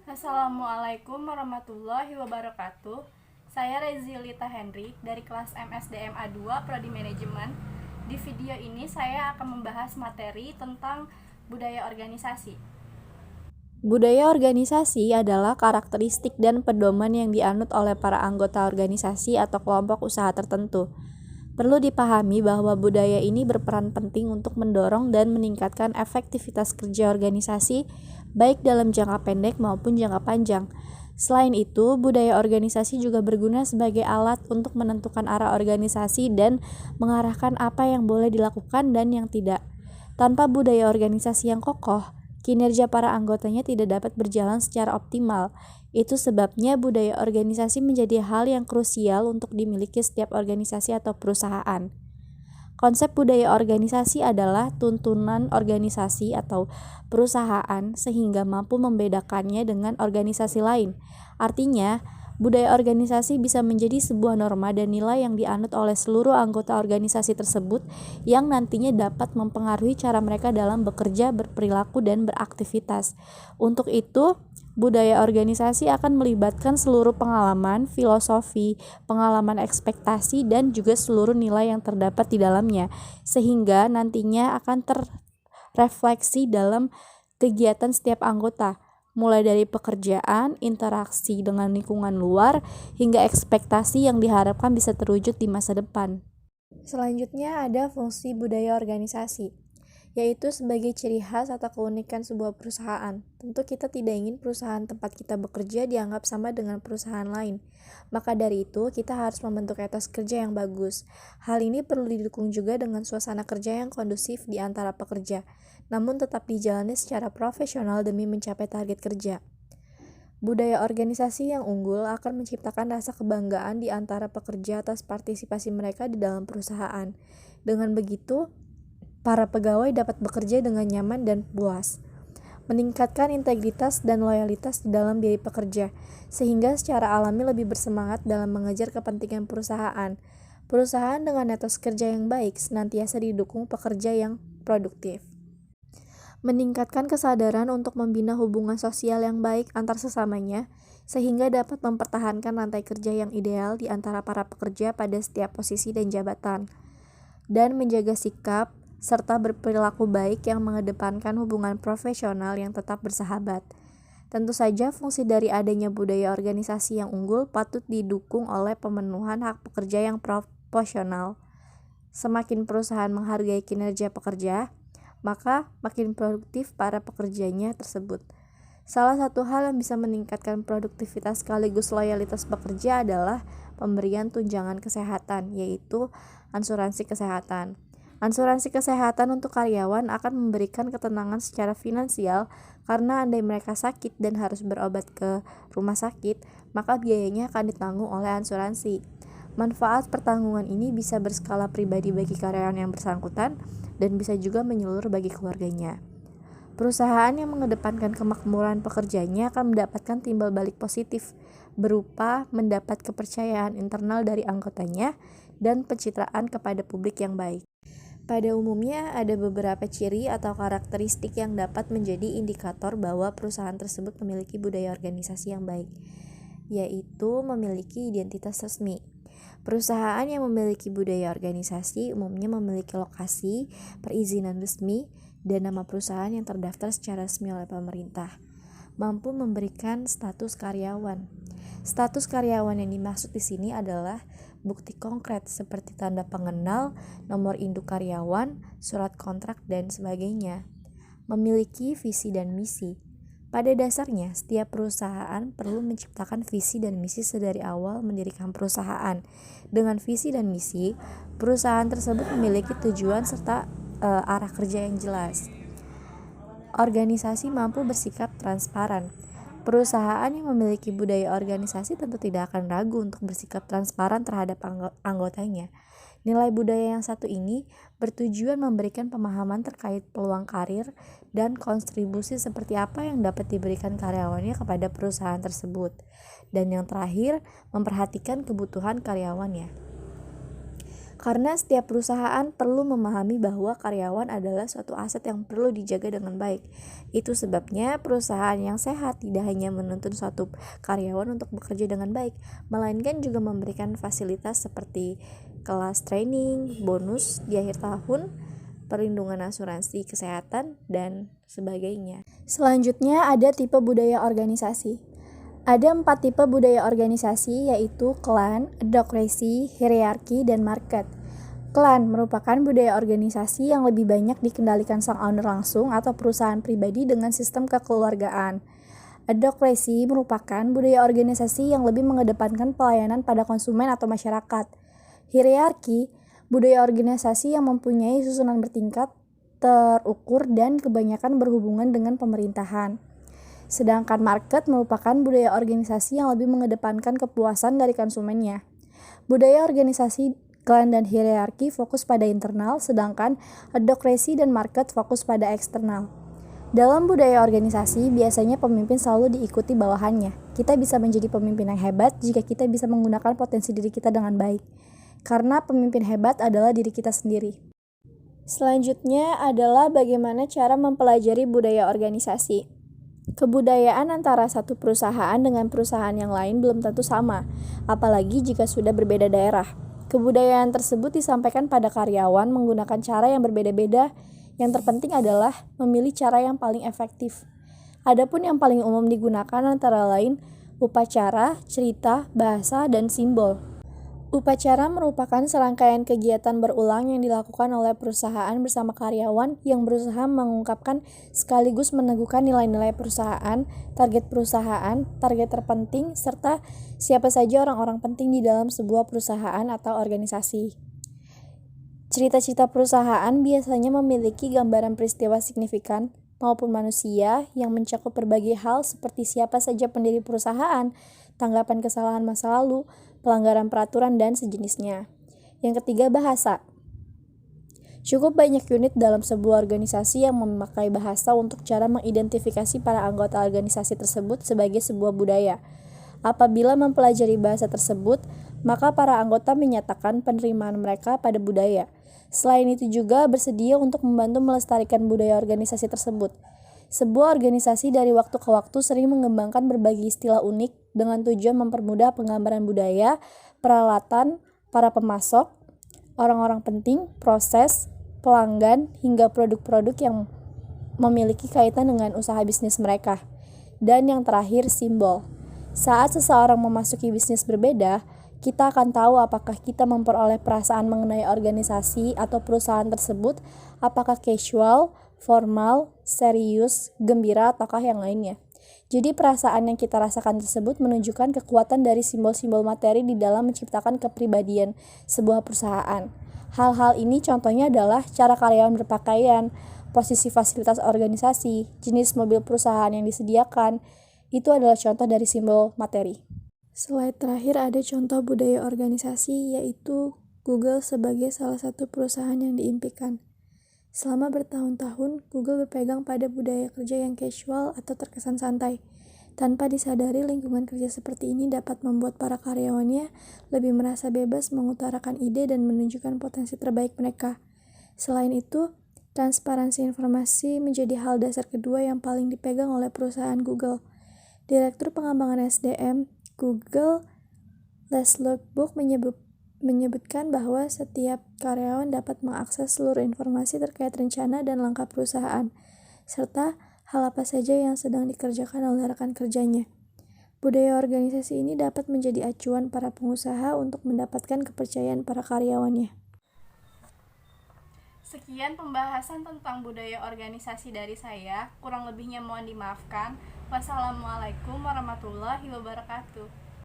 Assalamualaikum warahmatullahi wabarakatuh. Saya Rezilita Henry dari kelas MSDMA 2 Prodi Manajemen. Di video ini saya akan membahas materi tentang budaya organisasi. Budaya organisasi adalah karakteristik dan pedoman yang dianut oleh para anggota organisasi atau kelompok usaha tertentu. Perlu dipahami bahwa budaya ini berperan penting untuk mendorong dan meningkatkan efektivitas kerja organisasi, baik dalam jangka pendek maupun jangka panjang. Selain itu, budaya organisasi juga berguna sebagai alat untuk menentukan arah organisasi dan mengarahkan apa yang boleh dilakukan dan yang tidak. Tanpa budaya organisasi yang kokoh, kinerja para anggotanya tidak dapat berjalan secara optimal. Itu sebabnya budaya organisasi menjadi hal yang krusial untuk dimiliki setiap organisasi atau perusahaan. Konsep budaya organisasi adalah tuntunan organisasi atau perusahaan sehingga mampu membedakannya dengan organisasi lain. Artinya, budaya organisasi bisa menjadi sebuah norma dan nilai yang dianut oleh seluruh anggota organisasi tersebut yang nantinya dapat mempengaruhi cara mereka dalam bekerja, berperilaku, dan beraktivitas. Untuk itu, budaya organisasi akan melibatkan seluruh pengalaman, filosofi, pengalaman ekspektasi, dan juga seluruh nilai yang terdapat di dalamnya, sehingga nantinya akan terrefleksi dalam kegiatan setiap anggota, mulai dari pekerjaan, interaksi dengan lingkungan luar, hingga ekspektasi yang diharapkan bisa terwujud di masa depan. Selanjutnya ada fungsi budaya organisasi, yaitu sebagai ciri khas atau keunikan sebuah perusahaan. Tentu kita tidak ingin perusahaan tempat kita bekerja dianggap sama dengan perusahaan lain. Maka dari itu, kita harus membentuk etos kerja yang bagus. Hal ini perlu didukung juga dengan suasana kerja yang kondusif di antara pekerja, namun tetap dijalani secara profesional demi mencapai target kerja. Budaya organisasi yang unggul akan menciptakan rasa kebanggaan di antara pekerja atas partisipasi mereka di dalam perusahaan. Dengan begitu, para pegawai dapat bekerja dengan nyaman dan puas, meningkatkan integritas dan loyalitas di dalam diri pekerja, sehingga secara alami lebih bersemangat dalam mengejar kepentingan perusahaan. Perusahaan dengan etos kerja yang baik senantiasa didukung pekerja yang produktif. Meningkatkan kesadaran untuk membina hubungan sosial yang baik antar sesamanya, sehingga dapat mempertahankan rantai kerja yang ideal di antara para pekerja pada setiap posisi dan jabatan, dan menjaga sikap serta berperilaku baik yang mengedepankan hubungan profesional yang tetap bersahabat. Tentu saja fungsi dari adanya budaya organisasi yang unggul patut didukung oleh pemenuhan hak pekerja yang proporsional. Semakin perusahaan menghargai kinerja pekerja, maka makin produktif para pekerjanya tersebut. Salah satu hal yang bisa meningkatkan produktivitas sekaligus loyalitas pekerja adalah pemberian tunjangan kesehatan, yaitu asuransi kesehatan. Asuransi kesehatan untuk karyawan akan memberikan ketenangan secara finansial karena andai mereka sakit dan harus berobat ke rumah sakit, maka biayanya akan ditanggung oleh asuransi. Manfaat pertanggungan ini bisa berskala pribadi bagi karyawan yang bersangkutan dan bisa juga menyeluruh bagi keluarganya. Perusahaan yang mengedepankan kemakmuran pekerjanya akan mendapatkan timbal balik positif berupa mendapat kepercayaan internal dari anggotanya dan pencitraan kepada publik yang baik. Pada umumnya ada beberapa ciri atau karakteristik yang dapat menjadi indikator bahwa perusahaan tersebut memiliki budaya organisasi yang baik, yaitu memiliki identitas resmi. Perusahaan yang memiliki budaya organisasi umumnya memiliki lokasi, perizinan resmi, dan nama perusahaan yang terdaftar secara resmi oleh pemerintah. Mampu memberikan status karyawan. Status karyawan yang dimaksud di sini adalah bukti konkret seperti tanda pengenal, nomor induk karyawan, surat kontrak, dan sebagainya. Memiliki visi dan misi. Pada dasarnya, setiap perusahaan perlu menciptakan visi dan misi sedari awal mendirikan perusahaan. Dengan visi dan misi, perusahaan tersebut memiliki tujuan serta arah kerja yang jelas. Organisasi mampu bersikap transparan. Perusahaan yang memiliki budaya organisasi tentu tidak akan ragu untuk bersikap transparan terhadap anggotanya. Nilai budaya yang satu ini bertujuan memberikan pemahaman terkait peluang karir dan kontribusi seperti apa yang dapat diberikan karyawannya kepada perusahaan tersebut. Dan yang terakhir, memperhatikan kebutuhan karyawannya. Karena setiap perusahaan perlu memahami bahwa karyawan adalah suatu aset yang perlu dijaga dengan baik. Itu sebabnya perusahaan yang sehat tidak hanya menuntun suatu karyawan untuk bekerja dengan baik, melainkan juga memberikan fasilitas seperti kelas training, bonus di akhir tahun, perlindungan asuransi kesehatan, dan sebagainya. Selanjutnya ada tipe budaya organisasi. Ada 4 tipe budaya organisasi, yaitu klan, adhokrasi, hierarki, dan market. Klan merupakan budaya organisasi yang lebih banyak dikendalikan sang owner langsung atau perusahaan pribadi dengan sistem kekeluargaan. Adhokrasi merupakan budaya organisasi yang lebih mengedepankan pelayanan pada konsumen atau masyarakat. Hierarki, budaya organisasi yang mempunyai susunan bertingkat, terukur, dan kebanyakan berhubungan dengan pemerintahan. Sedangkan market merupakan budaya organisasi yang lebih mengedepankan kepuasan dari konsumennya. Budaya organisasi klan dan hierarki fokus pada internal, sedangkan adhokrasi dan market fokus pada eksternal. Dalam budaya organisasi, biasanya pemimpin selalu diikuti bawahannya. Kita bisa menjadi pemimpin yang hebat jika kita bisa menggunakan potensi diri kita dengan baik. Karena pemimpin hebat adalah diri kita sendiri. Selanjutnya adalah bagaimana cara mempelajari budaya organisasi. Kebudayaan antara satu perusahaan dengan perusahaan yang lain belum tentu sama, apalagi jika sudah berbeda daerah. Kebudayaan tersebut disampaikan pada karyawan menggunakan cara yang berbeda-beda. Yang terpenting adalah memilih cara yang paling efektif. Adapun yang paling umum digunakan antara lain upacara, cerita, bahasa, dan simbol. Upacara merupakan serangkaian kegiatan berulang yang dilakukan oleh perusahaan bersama karyawan yang berusaha mengungkapkan sekaligus meneguhkan nilai-nilai perusahaan, target terpenting, serta siapa saja orang-orang penting di dalam sebuah perusahaan atau organisasi. Cerita-cerita perusahaan biasanya memiliki gambaran peristiwa signifikan maupun manusia yang mencakup berbagai hal seperti siapa saja pendiri perusahaan, tanggapan kesalahan masa lalu, pelanggaran peraturan, dan sejenisnya. Yang ketiga, bahasa. Cukup banyak unit dalam sebuah organisasi yang memakai bahasa untuk cara mengidentifikasi para anggota organisasi tersebut sebagai sebuah budaya. Apabila mempelajari bahasa tersebut, maka para anggota menyatakan penerimaan mereka pada budaya. Selain itu juga bersedia untuk membantu melestarikan budaya organisasi tersebut. Sebuah organisasi dari waktu ke waktu sering mengembangkan berbagai istilah unik dengan tujuan mempermudah penggambaran budaya, peralatan, para pemasok, orang-orang penting, proses, pelanggan, hingga produk-produk yang memiliki kaitan dengan usaha bisnis mereka. Dan yang terakhir, simbol. Saat seseorang memasuki bisnis berbeda, kita akan tahu apakah kita memperoleh perasaan mengenai organisasi atau perusahaan tersebut, apakah casual, formal, serius, gembira, ataukah yang lainnya. Jadi perasaan yang kita rasakan tersebut menunjukkan kekuatan dari simbol-simbol materi di dalam menciptakan kepribadian sebuah perusahaan. Hal-hal ini contohnya adalah cara karyawan berpakaian, posisi fasilitas organisasi, jenis mobil perusahaan yang disediakan. Itu adalah contoh dari simbol materi. Slide terakhir ada contoh budaya organisasi, yaitu Google sebagai salah satu perusahaan yang diimpikan. Selama bertahun-tahun, Google berpegang pada budaya kerja yang casual atau terkesan santai. Tanpa disadari, lingkungan kerja seperti ini dapat membuat para karyawannya lebih merasa bebas mengutarakan ide dan menunjukkan potensi terbaik mereka. Selain itu, transparansi informasi menjadi hal dasar kedua yang paling dipegang oleh perusahaan Google. Direktur Pengembangan SDM Google, Laszlo Book menyebutkan bahwa setiap karyawan dapat mengakses seluruh informasi terkait rencana dan langkah perusahaan, serta hal apa saja yang sedang dikerjakan oleh rekan kerjanya. Budaya organisasi ini dapat menjadi acuan para pengusaha untuk mendapatkan kepercayaan para karyawannya. Sekian pembahasan tentang budaya organisasi dari saya. Kurang lebihnya mohon dimaafkan. Wassalamualaikum warahmatullahi wabarakatuh.